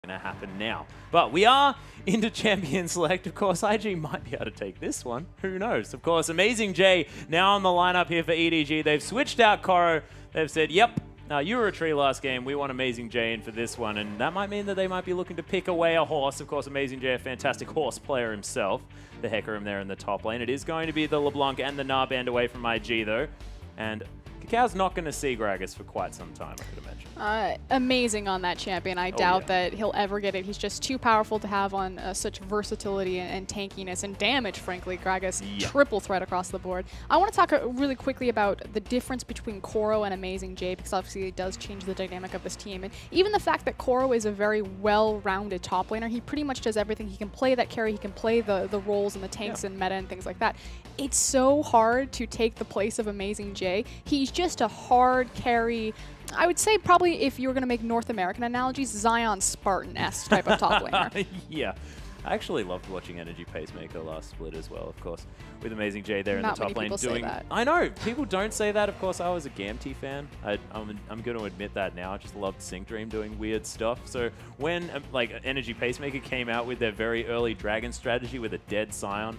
Going to happen now. But we are into Champion Select. Of course, IG might be able to take this one. Who knows? Of course, Amazing J now on the lineup here for EDG. They've switched out Koro. They've said, yep, you were a tree last game. We want Amazing J in for this one. And that might mean that they might be looking to pick away a horse. Of course, Amazing J, a fantastic horse player himself. The Hecarim there in the top lane. It is going to be the LeBlanc and the Narband away from IG, though. And Cacaw's not going to see Gragas for quite some time, I could imagine. Amazing on that champion. I doubt that he'll ever get it. He's just too powerful to have on such versatility and tankiness and damage, frankly. Gragas, triple threat across the board. I want to talk really quickly about the difference between Koro and Amazing J, because obviously it does change the dynamic of this team. And even the fact that Koro is a very well-rounded top laner, he pretty much does everything. He can play that carry, he can play the roles and the tanks and meta and things like that. It's so hard to take the place of Amazing J. He's just a hard carry. I would say probably if you were going to make North American analogies, Zion Spartan-esque type of top laner. Yeah. I actually loved watching Energy Pacemaker last split as well, of course, with Amazing J there in the top lane doing. I know people don't say that. Of course, I was a Gamty fan. I'm going to admit that now. I just loved Sync Dream doing weird stuff. So when like Energy Pacemaker came out with their very early Dragon strategy with a dead Scion,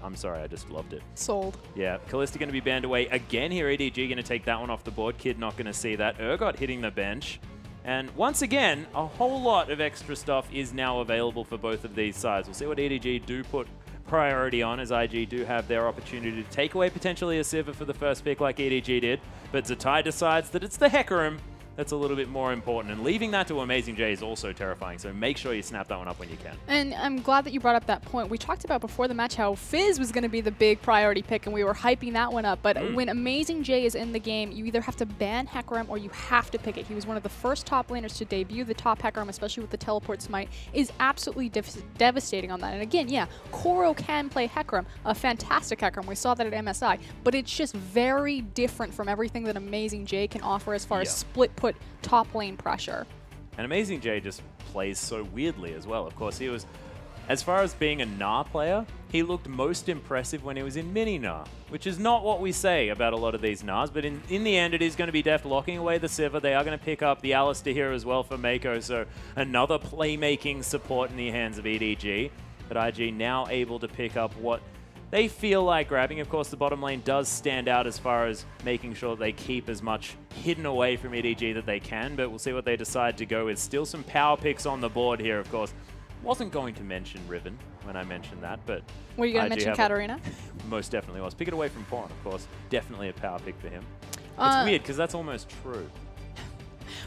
I'm sorry, I just loved it. Sold. Yeah, Kalista going to be banned away again here. EDG going to take that one off the board. Kid not going to see that. Urgot hitting the bench. And once again, a whole lot of extra stuff is now available for both of these sides. We'll see what EDG do put priority on, as IG do have their opportunity to take away potentially a Sivir for the first pick like EDG did. But Zatai decides that it's the Hecarim that's a little bit more important, and leaving that to Amazing J is also terrifying, so make sure you snap that one up when you can. And I'm glad that you brought up that point. We talked about before the match how Fizz was going to be the big priority pick, and we were hyping that one up, but when Amazing J is in the game, you either have to ban Hecarim or you have to pick it. He was one of the first top laners to debut. The top Hecarim, especially with the teleport smite, is absolutely devastating on that. And again, yeah, Koro can play Hecarim, a fantastic Hecarim. We saw that at MSI, but it's just very different from everything that Amazing J can offer as far as split put top lane pressure. And Amazing J just plays so weirdly as well. Of course, he was, as far as being a Gnar player, he looked most impressive when he was in mini Gnar, which is not what we say about a lot of these Gnars, but in the end, it is going to be Deft locking away the Sivir. They are going to pick up the Alistair here as well for Mako, so another playmaking support in the hands of EDG. But IG now able to pick up what they feel like grabbing. Of course, the bottom lane does stand out as far as making sure they keep as much hidden away from EDG that they can, but we'll see what they decide to go with. Still some power picks on the board here, of course. Wasn't going to mention Riven when I mentioned that, but... Were you going to mention Katarina? Most definitely was. Pick it away from Pawn, of course. Definitely a power pick for him. It's weird, because that's almost true.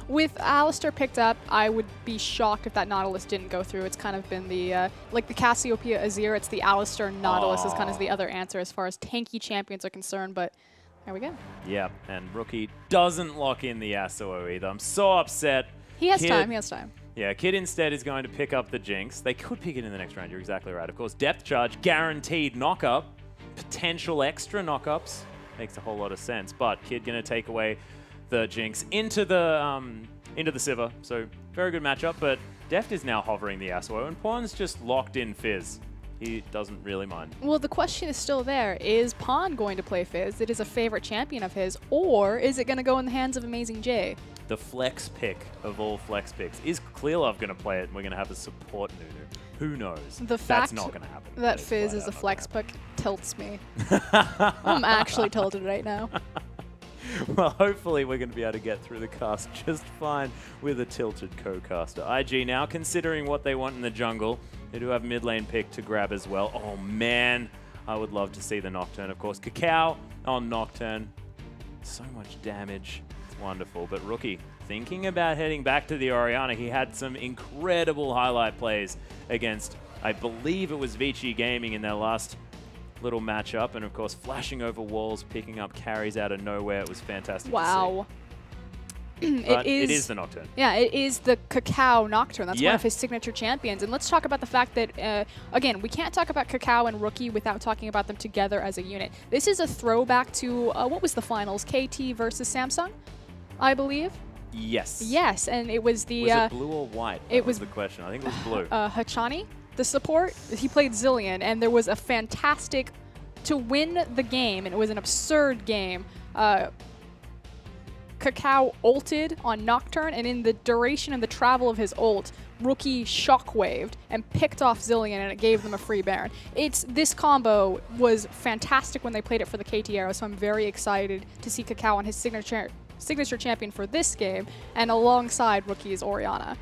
With Alistair picked up, I would be shocked if that Nautilus didn't go through. It's kind of been the, like the Cassiopeia Azir, it's the Alistair Nautilus is kind of the other answer as far as tanky champions are concerned, but there we go. Yeah, and Rookie doesn't lock in the Yasuo either. I'm so upset. He has time, he has time. Yeah, Kid instead is going to pick up the Jinx. They could pick it in the next round, you're exactly right. Of course, depth charge, guaranteed knockup, potential extra knockups. Makes a whole lot of sense, but Kid going to take away the Jinx into the Sivir, so very good matchup, but Deft is now hovering the Yasuo, and Pawn's just locked in Fizz. He doesn't really mind. Well, the question is still there. Is Pawn going to play Fizz? It is a favorite champion of his, or is it going to go in the hands of Amazing J? The flex pick of all flex picks. Is Clearlove going to play it, and we're going to have a support Nunu? Who knows? That's not going to happen. That Fizz is a flex pick tilts me. I'm actually tilted right now. Well, hopefully we're going to be able to get through the cast just fine with a tilted co-caster. IG now considering what they want in the jungle. They do have mid lane pick to grab as well. Oh man, I would love to see the Nocturne, of course. Cacao on Nocturne. So much damage. It's wonderful. But Rookie thinking about heading back to the Orianna. He had some incredible highlight plays against, I believe it was Vici Gaming in their last little matchup, and of course flashing over walls, picking up carries out of nowhere. It was fantastic to see. It is the Nocturne. Yeah, it is the Cacao Nocturne. That's one of his signature champions. And let's talk about the fact that, again, we can't talk about Cacao and Rookie without talking about them together as a unit. This is a throwback to, what was the finals? KT versus Samsung, I believe? Yes. Yes, and it was the... Was it blue or white? That was the question. I think it was blue. Hachani, the support, he played Zillion, and there was a fantastic, to win the game, and it was an absurd game, Cacao ulted on Nocturne, and in the duration and the travel of his ult, Rookie shockwaved and picked off Zillion, and it gave them a free Baron. This combo was fantastic when they played it for the KT era, so I'm very excited to see Kakao on his signature champion for this game, and alongside Rookie's Orianna.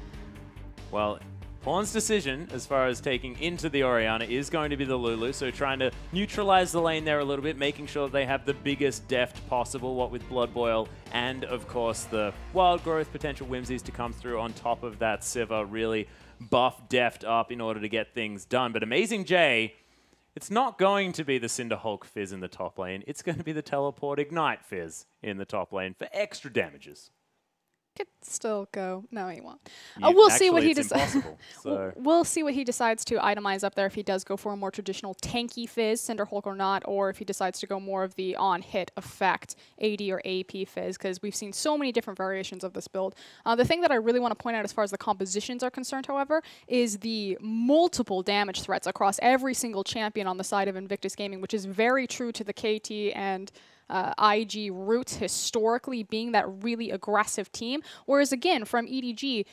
Well, Pawn's decision as far as taking into the Orianna is going to be the Lulu, so trying to neutralize the lane there a little bit, making sure that they have the biggest deft possible, what with Blood Boil, and of course the wild growth potential Whimsies to come through on top of that Sivir, really buff deft up in order to get things done. But Amazing J, it's not going to be the Cinder Hulk Fizz in the top lane, it's going to be the Teleport Ignite Fizz in the top lane for extra damages. Could still go. No, he won't. We'll see what he decides. So. We'll see what he decides to itemize up there, if he does go for a more traditional tanky Fizz, Cinder Hulk or not, or if he decides to go more of the on-hit effect AD or AP Fizz, because we've seen so many different variations of this build. The thing that I really want to point out as far as the compositions are concerned, however, is the multiple damage threats across every single champion on the side of Invictus Gaming, which is very true to the KT and IG roots historically, being that really aggressive team. Whereas again, from EDG,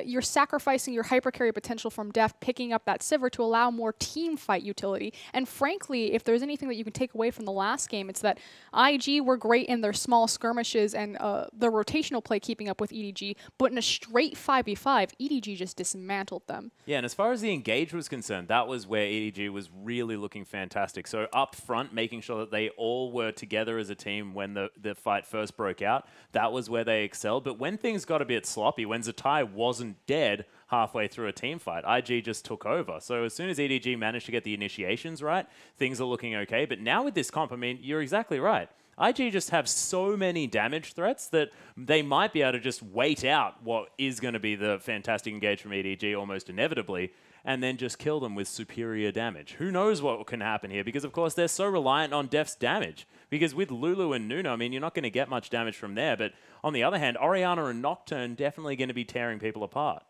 you're sacrificing your hypercarry potential from Deft, picking up that Sivir to allow more team fight utility. And frankly, if there's anything that you can take away from the last game, it's that IG were great in their small skirmishes and the rotational play keeping up with EDG, but in a straight 5v5, EDG just dismantled them. Yeah, and as far as the engage was concerned, that was where EDG was really looking fantastic. So up front, making sure that they all were together as a team when the fight first broke out, that was where they excelled. But when things got a bit sloppy, when Zatai wasn't dead halfway through a team fight, IG just took over. So as soon as EDG managed to get the initiations right, things are looking okay. But now with this comp, I mean, you're exactly right. IG just have so many damage threats that they might be able to just wait out what is going to be the fantastic engage from EDG almost inevitably, and then just kill them with superior damage. Who knows what can happen here, because of course they're so reliant on Deft's damage. Because with Lulu and Nuno, I mean, you're not going to get much damage from there, but on the other hand, Orianna and Nocturne definitely going to be tearing people apart.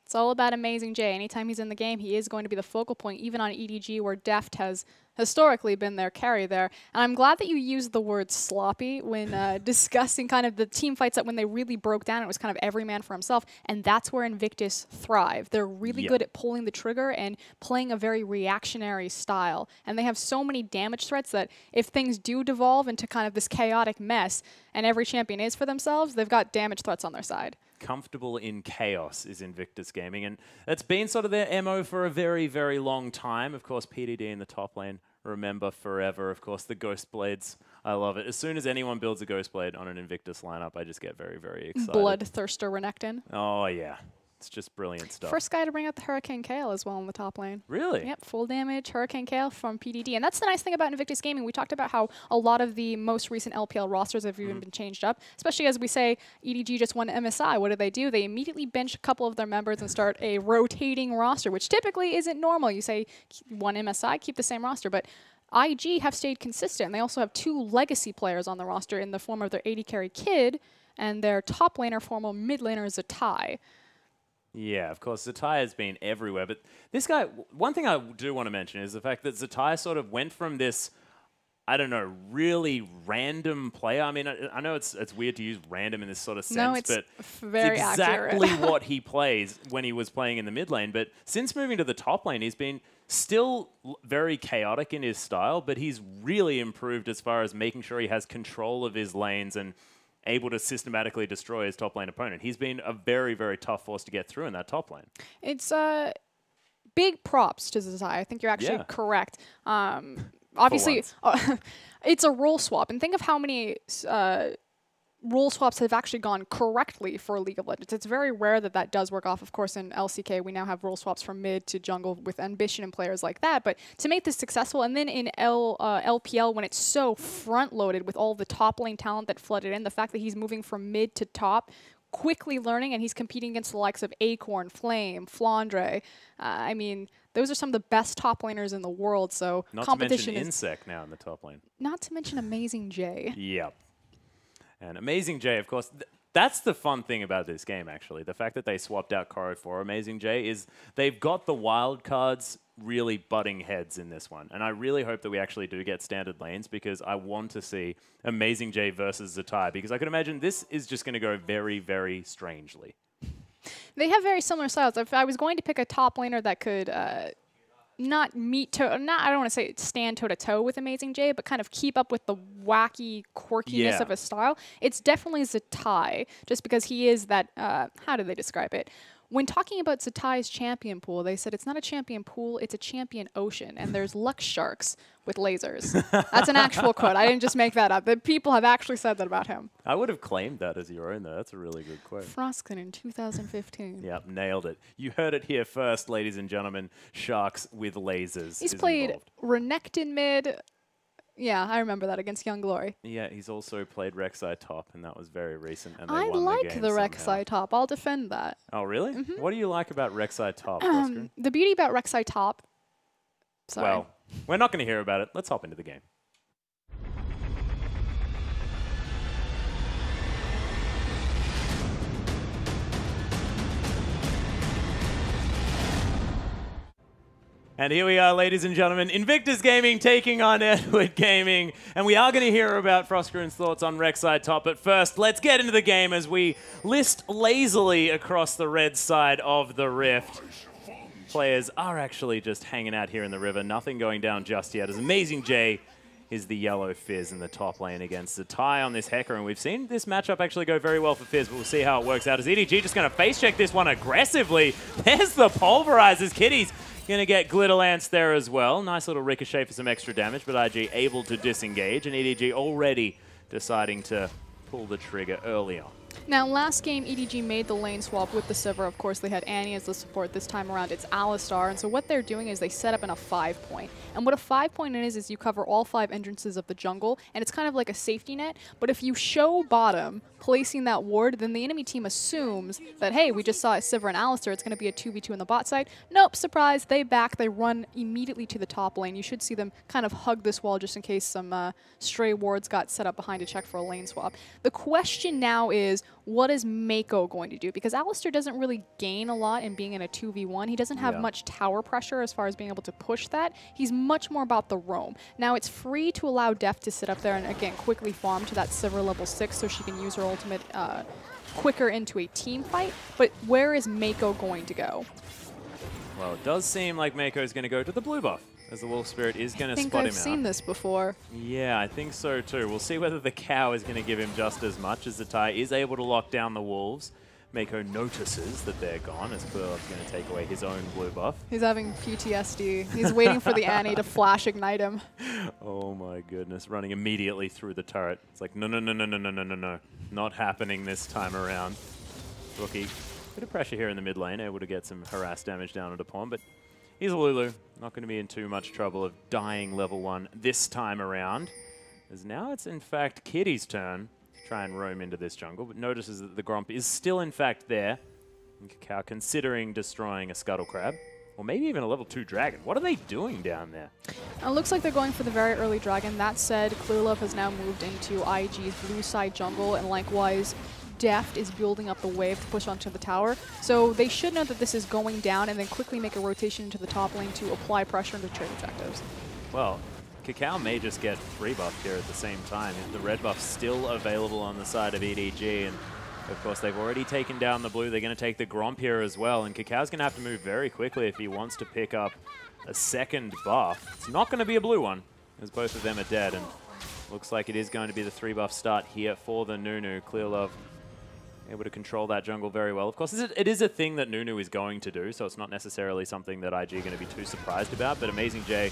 It's all about Amazing J. Anytime he's in the game, he is going to be the focal point, even on EDG, where Deft has historically been their carry there. And I'm glad that you used the word sloppy when discussing kind of the team fights that when they really broke down, it was kind of every man for himself. And that's where Invictus thrive. They're really good at pulling the trigger and playing a very reactionary style. And they have so many damage threats that if things do devolve into kind of this chaotic mess, and every champion is for themselves, they've got damage threats on their side. Comfortable in chaos is Invictus Gaming, and that's been sort of their MO for a very, very long time. Of course, PDD in the top lane, remember forever. Of course, the Ghost Blades, I love it. As soon as anyone builds a Ghost Blade on an Invictus lineup, I just get very, very excited. Bloodthirster Renekton. Oh, yeah. It's just brilliant stuff. First guy to bring out the Hurricane Kale as well in the top lane. Really? Yep, full damage, Hurricane Kale from PDD. And that's the nice thing about Invictus Gaming. We talked about how a lot of the most recent LPL rosters have even been changed up, especially as we say EDG just won MSI. What do? They immediately bench a couple of their members and start a rotating roster, which typically isn't normal. You say one MSI, keep the same roster, but IG have stayed consistent. They also have 2 legacy players on the roster in the form of their AD carry Kid and their top laner, former mid laner Zatai. Yeah, of course, Zatai has been everywhere. But this guy, one thing I do want to mention is the fact that Zatai sort of went from this, I don't know, really random player. I mean, I know it's weird to use random in this sort of sense, but very it's exactly accurate. what he plays when he was playing in the mid lane. But since moving to the top lane, he's been still very chaotic in his style, but he's really improved as far as making sure he has control of his lanes and able to systematically destroy his top lane opponent. He's been a very, very tough force to get through in that top lane. It's big props to Zatai. I think you're actually correct. Obviously, it's a role swap. And think of how many role swaps have actually gone correctly for League of Legends. It's very rare that that does work off. Of course, in LCK, we now have role swaps from mid to jungle with Ambition and players like that. But to make this successful, and then in LPL, when it's so front-loaded with all the top lane talent that flooded in, the fact that he's moving from mid to top, quickly learning, and he's competing against the likes of Acorn, Flame, Flandre. I mean, those are some of the best top laners in the world. So competition to mention Insect now in the top lane. Not to mention Amazing J. Yep. And Amazing J, of course, that's the fun thing about this game, actually. The fact that they swapped out Koro for Amazing J is they've got the wild cards really butting heads in this one. And I really hope that we actually do get standard lanes, because I want to see Amazing J versus Zatai, because I can imagine this is just going to go very, very strangely. They have very similar styles. If I was going to pick a top laner that could not I don't want to say stand toe-to-toe with Amazing J, but kind of keep up with the wacky quirkiness of his style, it's definitely Zatai, just because he is that, how do they describe it? When talking about Zatai's champion pool, they said it's not a champion pool, it's a champion ocean, and there's Lux sharks with lasers. That's an actual quote. I didn't just make that up. The people have actually said that about him. I would have claimed that as your own, though. That's a really good quote. Frostkin in 2015. Yep, nailed it. You heard it here first, ladies and gentlemen. Sharks with lasers. He's played Renekton mid. Yeah, I remember that against Young Glory. Yeah, he's also played Rek'Sai top, and that was very recent. And I like the Rek'Sai top. I'll defend that. Oh, really? What do you like about Rek'Sai top, the beauty about Rek'Sai top... Sorry. Well, we're not going to hear about it. Let's hop into the game. And here we are, ladies and gentlemen. Invictus Gaming taking on Edward Gaming. And we are going to hear about Frostgren's thoughts on Rek'Sai top. But first, let's get into the game as we list lazily across the red side of the Rift. Players are actually just hanging out here in the river. Nothing going down just yet. As Amazing J is the yellow Fizz in the top lane against Zatai on this Hecker. And we've seen this matchup actually go very well for Fizz, but we'll see how it works out. As EDG just going to face check this one aggressively. There's the Pulverizers. Kitty's going to get Glitter Lance there as well. Nice little ricochet for some extra damage, but IG able to disengage, and EDG already deciding to pull the trigger early on. Now, last game, EDG made the lane swap with the Sivir. Of course, they had Annie as the support. This time around, it's Alistar. And so what they're doing is they set up in a 5-point. And what a 5-point is you cover all 5 entrances of the jungle, and it's kind of like a safety net. But if you show bottom placing that ward, then the enemy team assumes that, hey, we just saw a Sivir and Alistar. It's going to be a 2v2 in the bot side. Nope, surprise. They back. They run immediately to the top lane. You should see them kind of hug this wall just in case some stray wards got set up behind to check for a lane swap. The question now is, what is Mako going to do? Because Alistar doesn't really gain a lot in being in a 2v1. He doesn't have much tower pressure as far as being able to push that. He's much more about the roam. Now, it's free to allow Def to sit up there and, again, quickly farm to that Sivir level 6 so she can use her ultimate quicker into a team fight. But where is Mako going to go? Well, it does seem like Mako is going to go to the blue buff, as the Wolf Spirit is going to spot him out. I think I've seen this before. Yeah, I think so too. We'll see whether the cow is going to give him just as much as Zatai is able to lock down the wolves. Mako notices that they're gone as Quillup's going to take away his own blue buff. He's having PTSD. He's waiting for the Annie to flash ignite him. Oh my goodness, running immediately through the turret. It's like, no, no, no, no, no, no, no, no, no. Not happening this time around. Rookie, bit of pressure here in the mid lane, able to get some harass damage down at a pawn, but he's a Lulu. Not going to be in too much trouble of dying level 1 this time around. As now it's in fact Kitty's turn to try and roam into this jungle, but notices that the Gromp is still in fact there. And Cacao considering destroying a Scuttle Crab. Or maybe even a level 2 dragon. What are they doing down there? It looks like they're going for the very early dragon. That said, Clearlove has now moved into IG's blue side jungle, and likewise, Deft is building up the wave to push onto the tower. So they should know that this is going down and then quickly make a rotation into the top lane to apply pressure into trade objectives. Well, Cacao may just get 3 buff here at the same time. The red buff's still available on the side of EDG, and of course they've already taken down the blue. They're going to take the Gromp here as well, and Cacao's going to have to move very quickly if he wants to pick up a second buff. It's not going to be a blue one, as both of them are dead, and looks like it is going to be the 3 buff start here for the Nunu. Clearlove able to control that jungle very well. Of course, it is a thing that Nunu is going to do, so it's not necessarily something that IG are going to be too surprised about, but Amazing J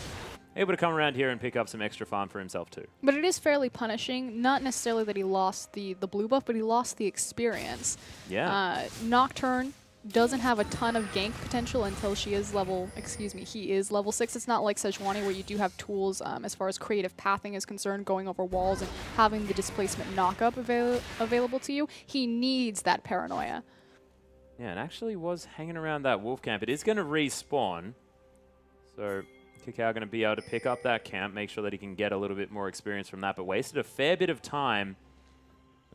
able to come around here and pick up some extra farm for himself too. But it is fairly punishing, not necessarily that he lost the blue buff, but he lost the experience. Yeah. Nocturne doesn't have a ton of gank potential until he is level 6. It's not like Sejuani where you do have tools as far as creative pathing is concerned, going over walls and having the displacement knock-up available to you. He needs that paranoia. Yeah, and actually was hanging around that wolf camp. It is going to respawn, so Cacao going to be able to pick up that camp, make sure that he can get a little bit more experience from that, but wasted a fair bit of time.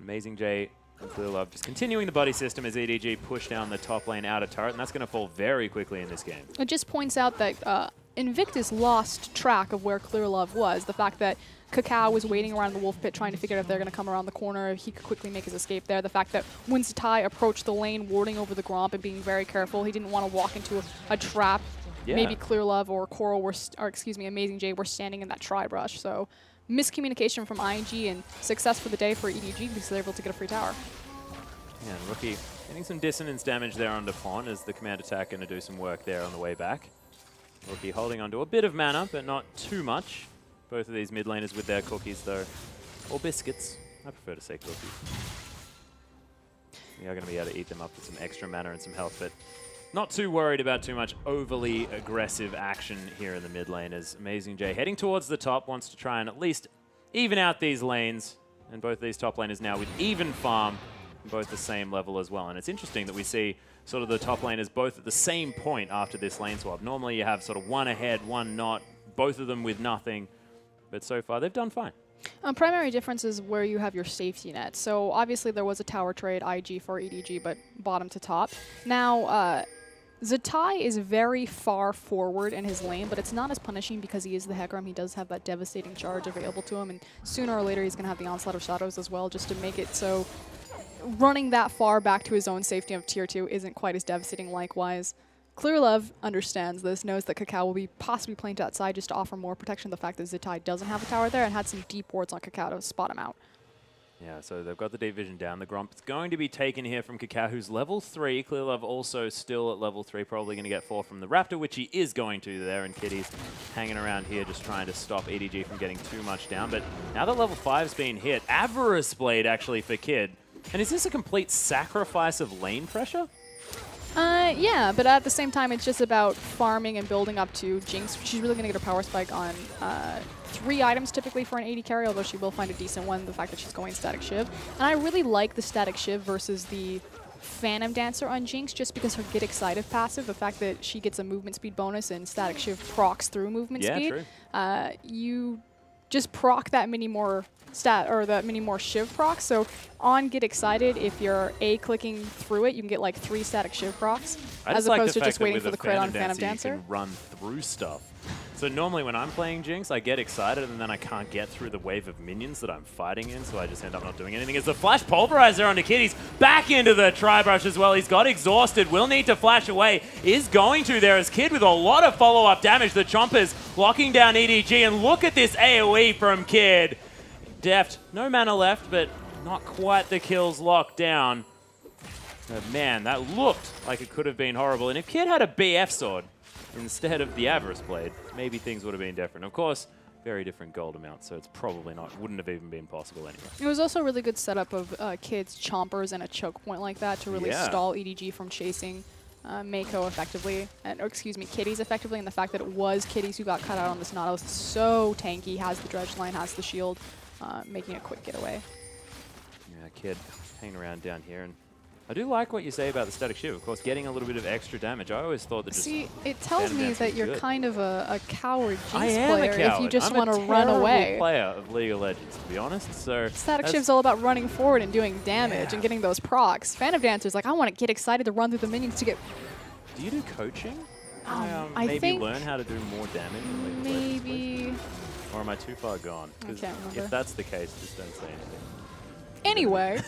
Amazing J and Clearlove just continuing the body system as EDG push down the top lane out of turret, and that's going to fall very quickly in this game. It just points out that Invictus lost track of where Clear Love was. The fact that Kakao was waiting around the Wolf Pit trying to figure out if they're going to come around the corner, he could quickly make his escape there. The fact that when Zatai approached the lane, warding over the Gromp and being very careful, he didn't want to walk into a trap. Yeah. Maybe Clear Love or Coral were, or excuse me, Amazing J were standing in that tri-brush. So miscommunication from ING and success for the day for EDG because they're able to get a free tower. Yeah, and Rookie getting some dissonance damage there on Dupont as the command attack going to do some work there on the way back. Rookie holding onto a bit of mana, but not too much. Both of these mid laners with their cookies, though. Or biscuits. I prefer to say cookies. We are going to be able to eat them up with some extra mana and some health, but not too worried about too much overly aggressive action here in the mid lane as Amazing J heading towards the top, wants to try and at least even out these lanes. And both of these top laners now with even farm, both the same level as well. And it's interesting that we see sort of the top laners both at the same point after this lane swap. Normally you have sort of one ahead, one not, both of them with nothing. But so far, they've done fine. Primary difference is where you have your safety net. So obviously there was a tower trade, IG for EDG, but bottom to top. Now, Zatai is very far forward in his lane, but it's not as punishing because he is the Hecarim. He does have that devastating charge available to him, and sooner or later he's going to have the Onslaught of Shadows as well, just to make it so running that far back to his own safety of Tier 2 isn't quite as devastating likewise. Clear Love understands this, knows that Kakao will be possibly playing to that side just to offer more protection. The fact that Zatai doesn't have a tower there and had some deep wards on Kakao to spot him out. Yeah, so they've got the deep vision down. The Gromp is going to be taken here from Kakao, who's level 3. Clear Love also still at level 3, probably going to get 4 from the Raptor, which he is going to there. And Kitty's hanging around here just trying to stop EDG from getting too much down. But now that level 5's been hit, Avarice Blade actually for Kid. And is this a complete sacrifice of lane pressure? Yeah, but at the same time, it's just about farming and building up to Jinx. She's really going to get her power spike on 3 items typically for an AD carry, although she will find a decent one, the fact that she's going Static Shiv. And I really like the Static Shiv versus the Phantom Dancer on Jinx just because her Get Excited passive, the fact that she gets a movement speed bonus and Static Shiv procs through movement speed. True. You just proc that many more Shiv procs. So on Get Excited, if you're clicking through it, you can get like 3 static Shiv procs, as opposed to just waiting for the crit on Phantom Dancer. You can run through stuff. So normally when I'm playing Jinx, I get excited and then I can't get through the wave of minions that I'm fighting in, so I just end up not doing anything. As the Flash Pulverizer onto Kitty's back into the Tri-Brush as well. He's got exhausted, will need to flash away, is going to there as Kid with a lot of follow-up damage. The Chompers locking down EDG, and look at this AoE from Kid. Deft, no mana left, but not quite the kills locked down. But man, that looked like it could have been horrible. And if Kid had a BF sword instead of the Avarice Blade, maybe things would have been different. Of course, very different gold amount, so it's probably not, wouldn't have even been possible anyway. It was also a really good setup of Kid's Chompers and a choke point like that to really stall EDG from chasing Mako effectively, or excuse me, Kitties effectively, and the fact that it was Kitties who got cut out on this Nautilus. So tanky, has the dredge line, has the shield, making a quick getaway. Yeah, Kid hanging around down here, and I do like what you say about the Static Shiv. Of course, getting a little bit of extra damage. I always thought that just... See, it tells me that you're kind of a coward Jinx player if you just want to run away. I'm a terrible player of League of Legends, to be honest. So Static Shiv's all about running forward and doing damage and getting those procs. Phantom Dancer's like, I want to get excited to run through the minions to get... Do you do coaching? I maybe think learn how to do more damage in League of Legends, please? Or am I too far gone? I can't remember. If that's the case, just don't say anything. Anyway.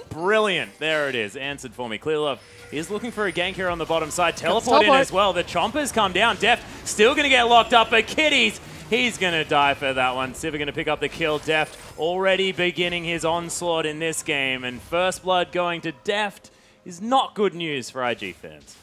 Brilliant. There it is. Answered for me. Clear Love is looking for a gank here on the bottom side. Teleport in as well. The Chompers come down. Deft still going to get locked up, but Kitties, he's going to die for that one. Sivir going to pick up the kill. Deft already beginning his onslaught in this game, and first blood going to Deft is not good news for IG fans.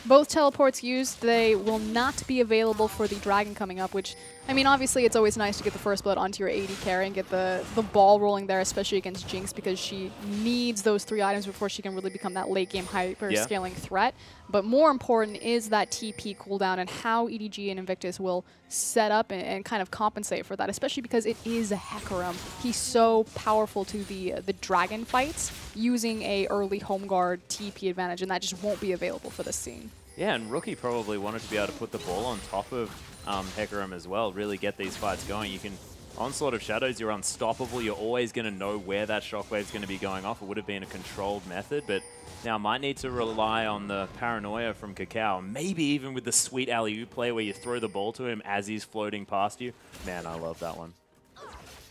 Both teleports used, they will not be available for the Dragon coming up, which, I mean, obviously it's always nice to get the first blood onto your AD carry and get the ball rolling there, especially against Jinx, because she needs those 3 items before she can really become that late game hyper-scaling threat. But more important is that TP cooldown and how EDG and Invictus will set up and kind of compensate for that, especially because it is a Hecarim. He's so powerful to the Dragon fights using a early home guard TP advantage, and that just won't be available for this scene. Yeah, and Rookie probably wanted to be able to put the ball on top of Hecarim as well, really get these fights going. You can Onslaught of Shadows, you're unstoppable. You're always going to know where that shockwave is going to be going off. It would have been a controlled method, but now might need to rely on the paranoia from Kakao. Maybe even with the sweet alley-oop play where you throw the ball to him as he's floating past you. Man, I love that one.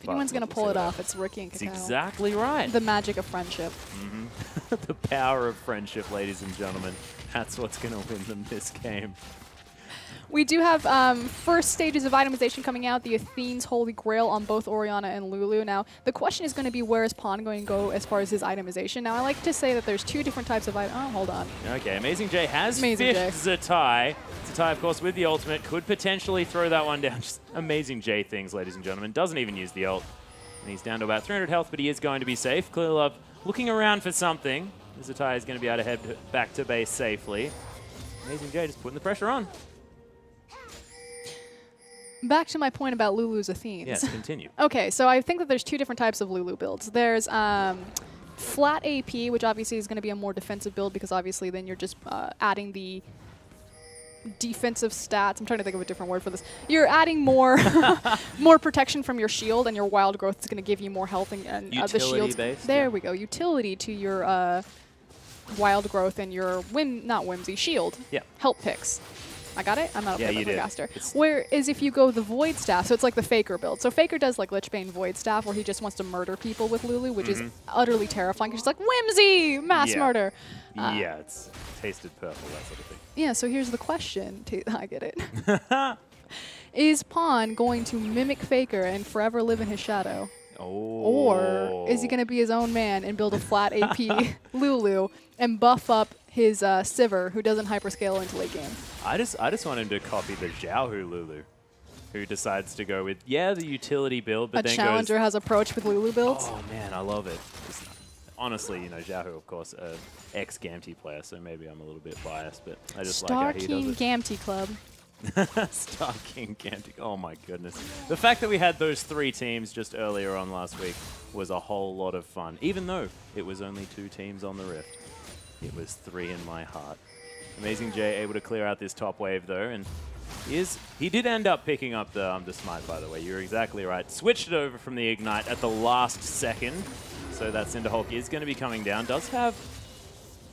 If anyone's going to pull it off, it's Ricky and Kakao. That's exactly right. The magic of friendship. The power of friendship, ladies and gentlemen. That's what's going to win them this game. We do have first stages of itemization coming out, the Athene's Holy Grail on both Orianna and Lulu. Now, the question is going to be, where is Pawn going to go as far as his itemization? Now, I like to say that there's two different types of items. Oh, hold on. Okay, Amazing J has fished Zatai. Zatai, of course, with the ultimate, could potentially throw that one down. Just Amazing J things, ladies and gentlemen. Doesn't even use the ult. And he's down to about 300 health, but he is going to be safe. Clear Love looking around for something. Zatai is going to be able to head back to base safely. Amazing J just putting the pressure on. Back to my point about Lulu's Athenes. Yes, continue. Okay, so I think that there's two different types of Lulu builds. There's flat AP, which obviously is going to be a more defensive build because obviously then you're just adding the defensive stats. I'm trying to think of a different word for this. You're adding more more protection from your shield, and your wild growth is going to give you more health and the shields. Based, there we go. Utility to your wild growth and your not whimsy shield. Yeah. Help picks. I got it? I'm not a perfect caster. It's Whereas if you go the Void Staff, so it's like the Faker build. So Faker does like Lichbane Void Staff where he just wants to murder people with Lulu, which is utterly terrifying because she's like, whimsy! Mass murder! Yeah, it's tasted purple, that sort of thing. Yeah, so here's the question. I get it. Is Pawn going to mimic Faker and forever live in his shadow? Oh. Or is he going to be his own man and build a flat AP Lulu and buff up his Sivir, who doesn't hyperscale into late game? I just want him to copy the Xiaohu Lulu, who decides to go with, the utility build, but then Challenger has approach with Lulu builds? Oh, man, I love it. Honestly, you know, Xiaohu, of course, ex-Gamty player, so maybe I'm a little bit biased, but I just like how he does it. Star King Gamty Club. Star King Gamty. Oh, my goodness. The fact that we had those 3 teams just earlier on last week was a whole lot of fun, even though it was only 2 teams on the Rift. It was 3 in my heart. Amazing J able to clear out this top wave, though, and he did end up picking up the Smite, by the way. You're exactly right. Switched it over from the Ignite at the last second, so that Cinderhulk is going to be coming down. Does have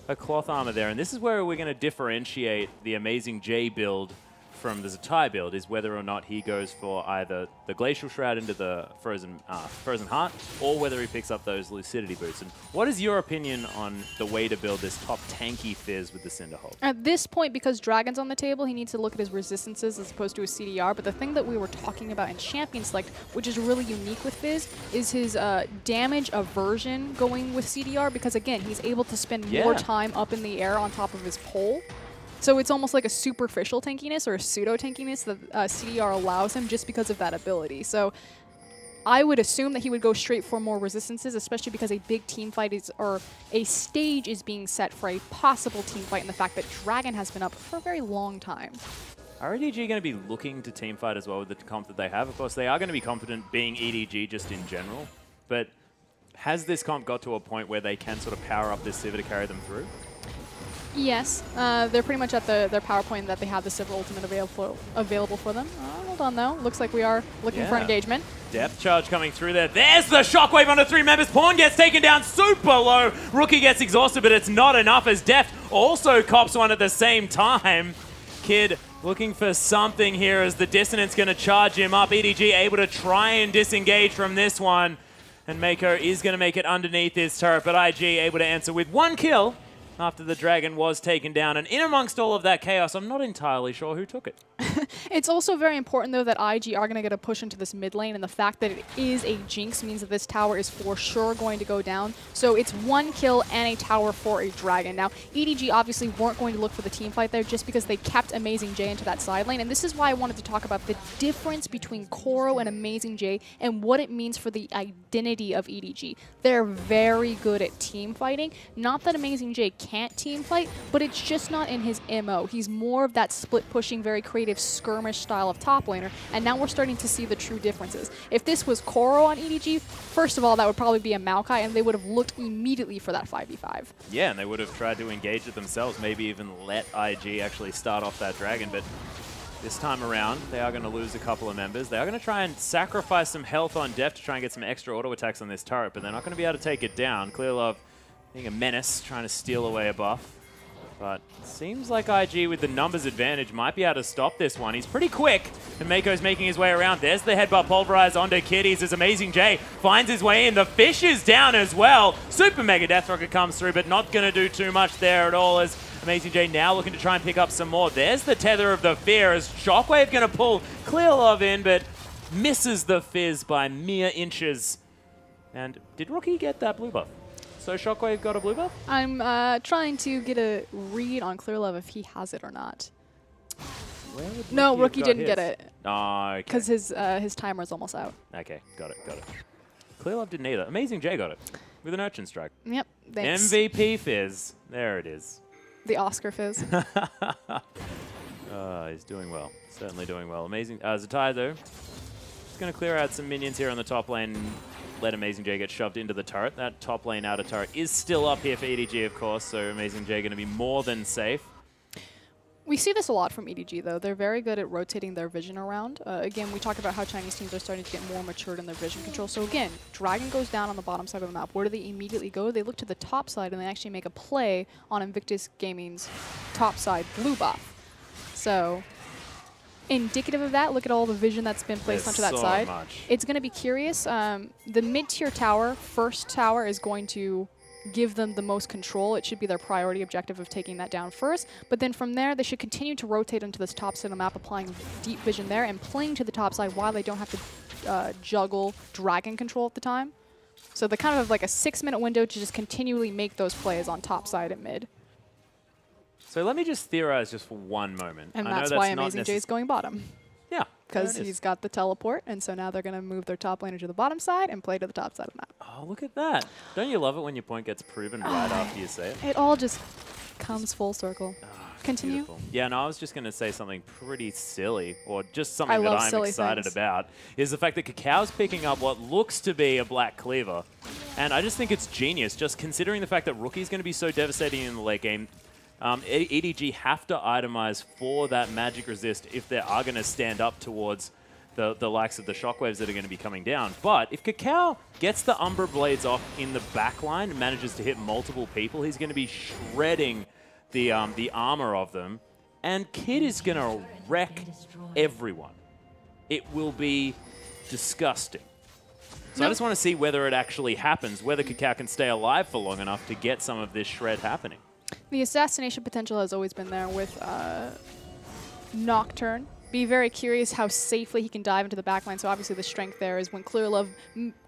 a cloth armor there, and this is where we're going to differentiate the Amazing J build from the Zatai build, is whether or not he goes for either the Glacial Shroud into the Frozen Heart, or whether he picks up those Lucidity Boots. And what is your opinion on the way to build this top tanky Fizz with the Cinderhulk? At this point, because Dragon's on the table, he needs to look at his resistances as opposed to his CDR. But the thing that we were talking about in Champion Select, which is really unique with Fizz, is his damage aversion going with CDR, because again, he's able to spend more time up in the air on top of his pole. So it's almost like a superficial tankiness or a pseudo-tankiness that CDR allows him just because of that ability. So I would assume that he would go straight for more resistances, especially because a big team fight is, or a stage is being set for a possible team fight, and the fact that Dragon has been up for a very long time. Are EDG going to be looking to team fight as well with the comp that they have? Of course, they are going to be confident being EDG just in general, but has this comp got to a point where they can sort of power up this Sivir to carry them through? Yes, they're pretty much at their power point that they have the Sivir ultimate available for them. Hold on, though. Looks like we are looking for engagement. Depth charge coming through there. There's the shockwave onto 3 members. Pawn gets taken down super low. Rookie gets exhausted, but it's not enough as Deft also cops one at the same time. Kid looking for something here as the Dissonance going to charge him up. EDG able to try and disengage from this one. And Mako is going to make it underneath his turret, but IG able to answer with 1 kill. After the Dragon was taken down. And in amongst all of that chaos, I'm not entirely sure who took it. It's also very important, though, that IG are going to get a push into this mid lane, and the fact that it is a Jinx means that this tower is for sure going to go down. So it's 1 kill and a tower for a Dragon. Now, EDG obviously weren't going to look for the team fight there just because they kept Amazing J into that side lane, and this is why I wanted to talk about the difference between Koro and Amazing J and what it means for the identity of EDG. They're very good at team fighting. Not that Amazing J can't team fight, but it's just not in his MO. He's more of that split pushing, very creative skirmish style of top laner, and now we're starting to see the true differences. If this was Koro on EDG, first of all, that would probably be a Maokai, and they would have looked immediately for that 5v5. Yeah, and they would have tried to engage it themselves, maybe even let IG actually start off that Dragon, but This time around, they are going to lose a couple of members. They are going to try and sacrifice some health on Def to try and get some extra auto attacks on this turret, but they're not going to be able to take it down. Clearlove being a menace, trying to steal away a buff. But seems like IG with the numbers advantage might be able to stop this one. He's pretty quick, and Mako's making his way around. There's the headbutt pulverized onto Kitties as Amazing J finds his way in. The fish is down as well. Super Mega Death Rocket comes through, but not going to do too much there at all as Amazing J now looking to try and pick up some more. There's the tether of the fear as Shockwave going to pull Clearlove in, but misses the fizz by mere inches. And did Rookie get that blue buff? So Shockwave got a blue buff? I'm trying to get a read on Clearlove if he has it or not. No, Rookie didn't get it. Oh, okay. Because his timer is almost out. Okay, got it. Clearlove didn't either. Amazing J got it with an Urchin Strike. Yep, thanks. MVP Fizz. There it is. The Oscar Fizz. He's doing well. Certainly doing well. Amazing. Zatai, though, he's going to clear out some minions here on the top lane and let Amazing J get shoved into the turret. That top lane outer turret is still up here for EDG, of course, so Amazing J going to be more than safe. We see this a lot from EDG, though. They're very good at rotating their vision around. Again, we talked about how Chinese teams are starting to get more matured in their vision control. So again, Dragon goes down on the bottom side of the map. Where do they immediately go? They look to the top side, and they actually make a play on Invictus Gaming's top side blue buff. So indicative of that, look at all the vision that's been placed onto that side. It's going to be curious. The mid-tier tower, first tower, is going to give them the most control. It should be their priority objective of taking that down first. But then from there, they should continue to rotate into this top side of the map, applying deep vision there and playing to the top side while they don't have to juggle Dragon control at the time. So they kind of have like a 6-minute window to just continually make those plays on top side and mid. So let me just theorize just for one moment. And that's why Amazing J is going bottom. Yeah. Because he's got the teleport, and so now they're going to move their top laner to the bottom side and play to the top side of the map. Oh, look at that. Don't you love it when your point gets proven right after you say it? It all just comes full circle. Continue. Beautiful. Yeah, no, I was just going to say something pretty silly, or just something that I'm excited about, is the fact that Cacao's picking up what looks to be a Black Cleaver. And I just think it's genius, just considering the fact that Rookie's going to be so devastating in the late game. EDG have to itemize for that magic resist if they are going to stand up towards the likes of the shockwaves that are going to be coming down. But if Cacao gets the Umbra Blades off in the back line and manages to hit multiple people, he's going to be shredding the armor of them. And Kid is going to wreck everyone. It will be disgusting. So I just want to see whether it actually happens, whether Cacao can stay alive for long enough to get some of this shred happening. The assassination potential has always been there with Nocturne. Be very curious how safely he can dive into the backline. So obviously the strength there is when Clearlove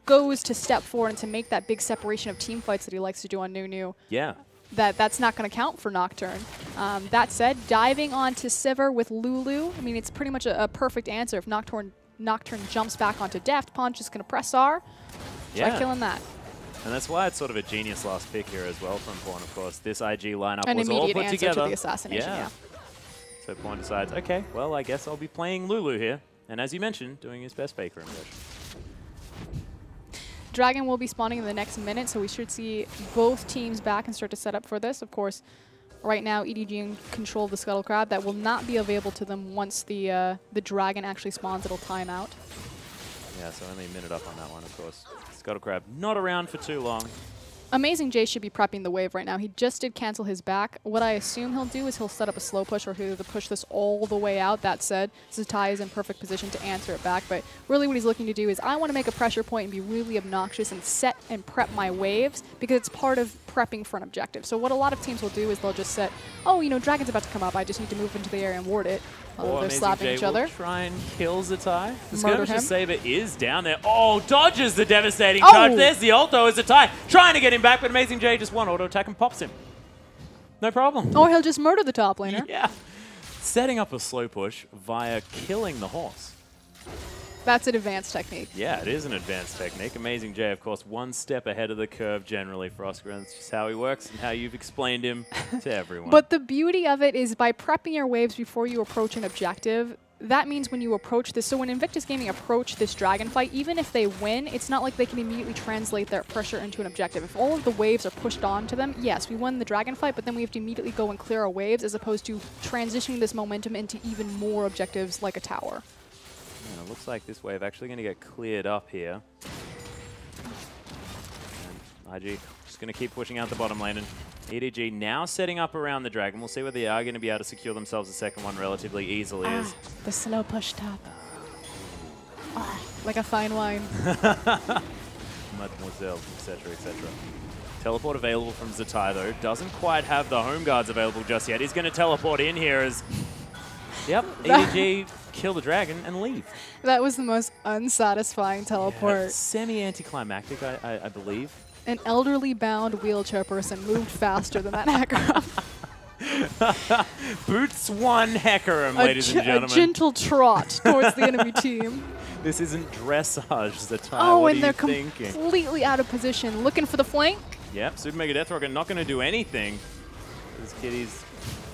goes to step forward and to make that big separation of team fights that he likes to do on Nunu. Yeah. That's not going to count for Nocturne. That said, diving onto Sivir with Lulu, I mean, it's pretty much a perfect answer. If Nocturne jumps back onto Deft, Punch is going to press R. Try killing that. And that's why it's sort of a genius last pick here as well from Pawn, of course. This IG lineup was all put together. To the assassination, yeah. So Pawn decides, okay, well, I guess I'll be playing Lulu here. And as you mentioned, doing his best Faker impression. Dragon will be spawning in the next minute, so we should see both teams back and start to set up for this. Of course, right now, EDG in control of the Scuttle Crab. That will not be available to them once the Dragon actually spawns. It'll time out. Yeah, so only a minute up on that one, of course. Scuttle Crab not around for too long. Amazing J should be prepping the wave right now. He just did cancel his back. What I assume he'll do is he'll set up a slow push or he'll push this all the way out. That said, Zatai is in perfect position to answer it back. But really what he's looking to do is I want to make a pressure point and be really obnoxious and set and prep my waves because it's part of prepping for an objective. So what a lot of teams will do is they'll just set, oh, you know, Dragon's about to come up. I just need to move into the area and ward it. They're slapping each other. Try and kill Zatai. The Skirmisher Saber is down there. Oh, dodges the devastating charge. There's the ult though as Zatai trying to get him back, but Amazing J just one auto attack and pops him. No problem. Or he'll just murder the top laner. Yeah. Setting up a slow push via killing the horse. That's an advanced technique. Yeah, it is an advanced technique. Amazing J, of course, one step ahead of the curve generally for Oscar, and that's just how he works and how you've explained him to everyone. But the beauty of it is by prepping your waves before you approach an objective, that means when you approach this, so when Invictus Gaming approach this dragon fight, even if they win, it's not like they can immediately translate their pressure into an objective. If all of the waves are pushed onto them, yes, we won the dragon fight, but then we have to immediately go and clear our waves as opposed to transitioning this momentum into even more objectives like a tower. Yeah, it looks like this wave actually going to get cleared up here. And IG just going to keep pushing out the bottom lane. And EDG now setting up around the dragon. We'll see whether they are going to be able to secure themselves a second one relatively easily. The slow push top. Like a fine wine. Mademoiselle, etc., etc. Teleport available from Zatai, though. Doesn't quite have the home guards available just yet. He's going to teleport in here as... Yep, EDG kill the dragon and leave. That was the most unsatisfying teleport. Yeah, semi-anticlimactic, I believe. An elderly bound wheelchair person moved faster than that Hecarim. Boots one Hecarim, ladies and gentlemen. A gentle trot towards the enemy team. This isn't dressage, Zatai. Oh, what and they're completely out of position. Looking for the flank. Yep, Super Mega Death Rocket not going to do anything. This kitty's...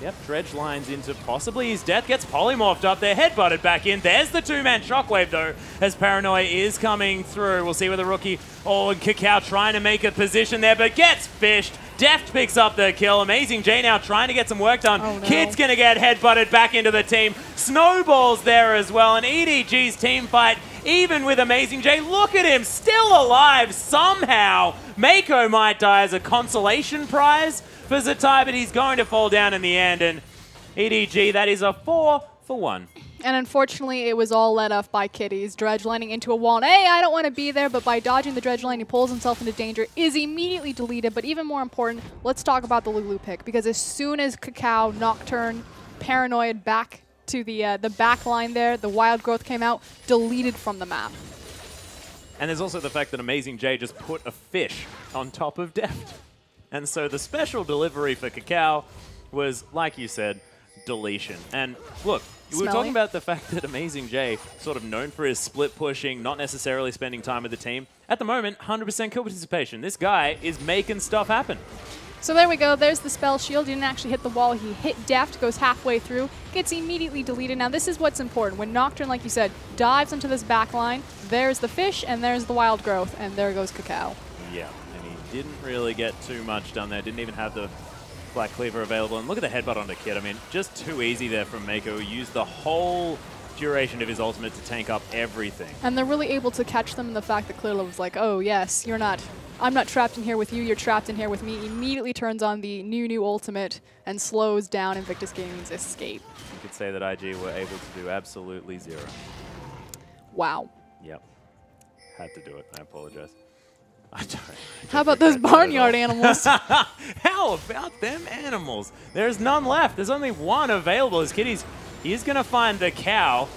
Yep, dredge lines into possibly his death. Gets polymorphed up there, headbutted back in. There's the two-man shockwave, though, as Paranoia is coming through. We'll see where the rookie, and Kakao trying to make a position there, but gets fished. Deft picks up the kill. Amazing J now trying to get some work done. Oh, no. Kid's going to get headbutted back into the team. Snowballs there as well, and EDG's team fight, even with Amazing J, look at him, still alive somehow. Mako might die as a consolation prize for Zatai, but he's going to fall down in the end, and EDG, that is a 4-for-1. And unfortunately, it was all let off by Kitties. Dredge landing into a wall. And, hey, I don't want to be there, but by dodging the Dredge line, he pulls himself into danger, is immediately deleted. But even more important, let's talk about the Lulu pick, because as soon as Kakao, Nocturne, Paranoid back to the back line there, the Wild Growth came out, deleted from the map. And there's also the fact that Amazing J just put a fish on top of Deft. And so the special delivery for Kakao was, like you said, deletion. And look, we were talking about the fact that Amazing J, sort of known for his split pushing, not necessarily spending time with the team. At the moment, 100% kill participation. This guy is making stuff happen. So there we go. There's the spell shield. He didn't actually hit the wall. He hit Deft, goes halfway through, gets immediately deleted. Now this is what's important. When Nocturne, like you said, dives into this back line, there's the fish and there's the Wild Growth, and there goes Kakao. Yeah. Didn't really get too much done there. Didn't even have the Black Cleaver available. And look at the headbutt onto Kid. I mean, just too easy there from Mako, who used the whole duration of his ultimate to tank up everything. And they're really able to catch them in the fact that Clearlove was like, oh, yes, I'm not trapped in here with you, you're trapped in here with me. Immediately turns on the new ultimate and slows down Invictus Gaming's escape. You could say that IG were able to do absolutely zero. Wow. Yep. Had to do it. I apologize. How about those barnyard animals? How about them animals? There's none left. There's only one available. As Kitty's, he's going to find the cow.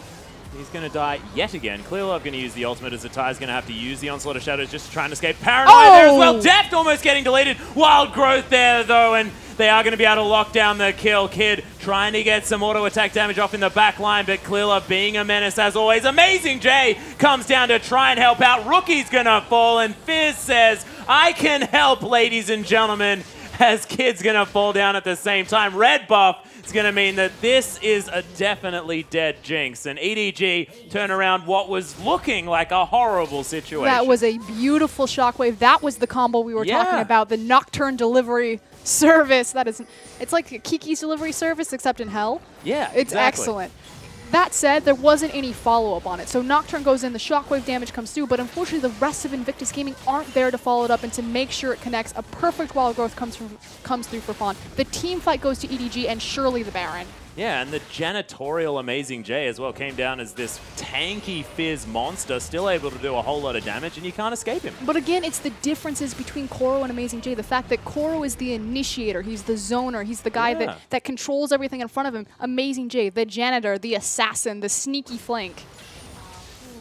He's going to die yet again. Clearlove going to use the ultimate as Zatai's going to have to use the Onslaught of Shadows just to try and escape. Paranoia there as well. Deft almost getting deleted. Wild Growth there, though, and they are going to be able to lock down the kill. Kid trying to get some auto attack damage off in the back line, but Clearlove being a menace as always. Amazing J comes down to try and help out. Rookie's going to fall, and Fizz says, I can help, ladies and gentlemen, as Kid's going to fall down at the same time. Red buff is going to mean that this is a definitely dead Jinx, and EDG turn around what was looking like a horrible situation. That was a beautiful shockwave. That was the combo we were talking about, the Nocturne delivery service. It's like Kiki's delivery service except in hell. Yeah, it's excellent. That said, there wasn't any follow-up on it. So Nocturne goes in, the shockwave damage comes through, but unfortunately the rest of Invictus Gaming aren't there to follow it up and to make sure it connects. A perfect Wild Growth comes through for Fawn. The team fight goes to EDG and surely the Baron. Yeah, and the janitorial Amazing J as well came down as this tanky Fizz monster, still able to do a whole lot of damage, and you can't escape him. But again, it's the differences between Koro and Amazing J. The fact that Koro is the initiator, he's the zoner, he's the guy that controls everything in front of him. Amazing J, the janitor, the assassin, the sneaky flank.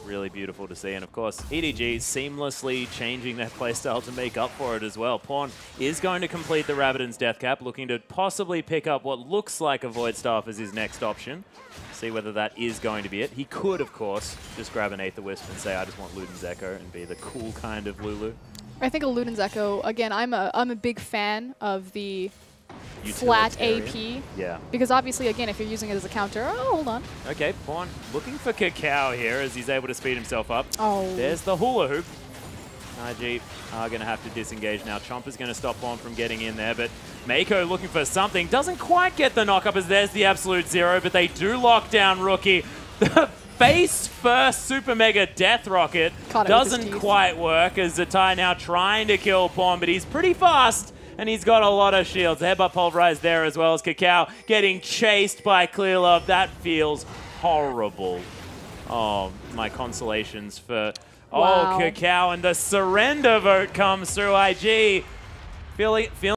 Really beautiful to see, and of course EDG seamlessly changing their playstyle to make up for it as well. Pawn is going to complete the Rabadon's Death Cap, looking to possibly pick up what looks like a Void Staff as his next option. See whether that is going to be it. He could, of course, just grab an Aether Wisp and say, I just want Luden's Echo and be the cool kind of Lulu. I think a Luden's Echo, again, I'm a big fan of the flat AP. Yeah. Because obviously, again, if you're using it as a counter, oh, hold on. Okay, Pawn looking for Cacao here as he's able to speed himself up. Oh. There's the hula hoop. IG are going to have to disengage now. Chomper's going to stop Pawn from getting in there, but Mako looking for something. Doesn't quite get the knock up as there's the absolute zero, but they do lock down Rookie. The face first Super Mega Death Rocket doesn't quite work as Zatai now trying to kill Pawn, but he's pretty fast and he's got a lot of shields. Headbutt Pulverize there as well as Cacao getting chased by Clear Love. That feels horrible. Oh, my consolations for... Wow. Oh, Cacao, and the surrender vote comes through IG. Feeling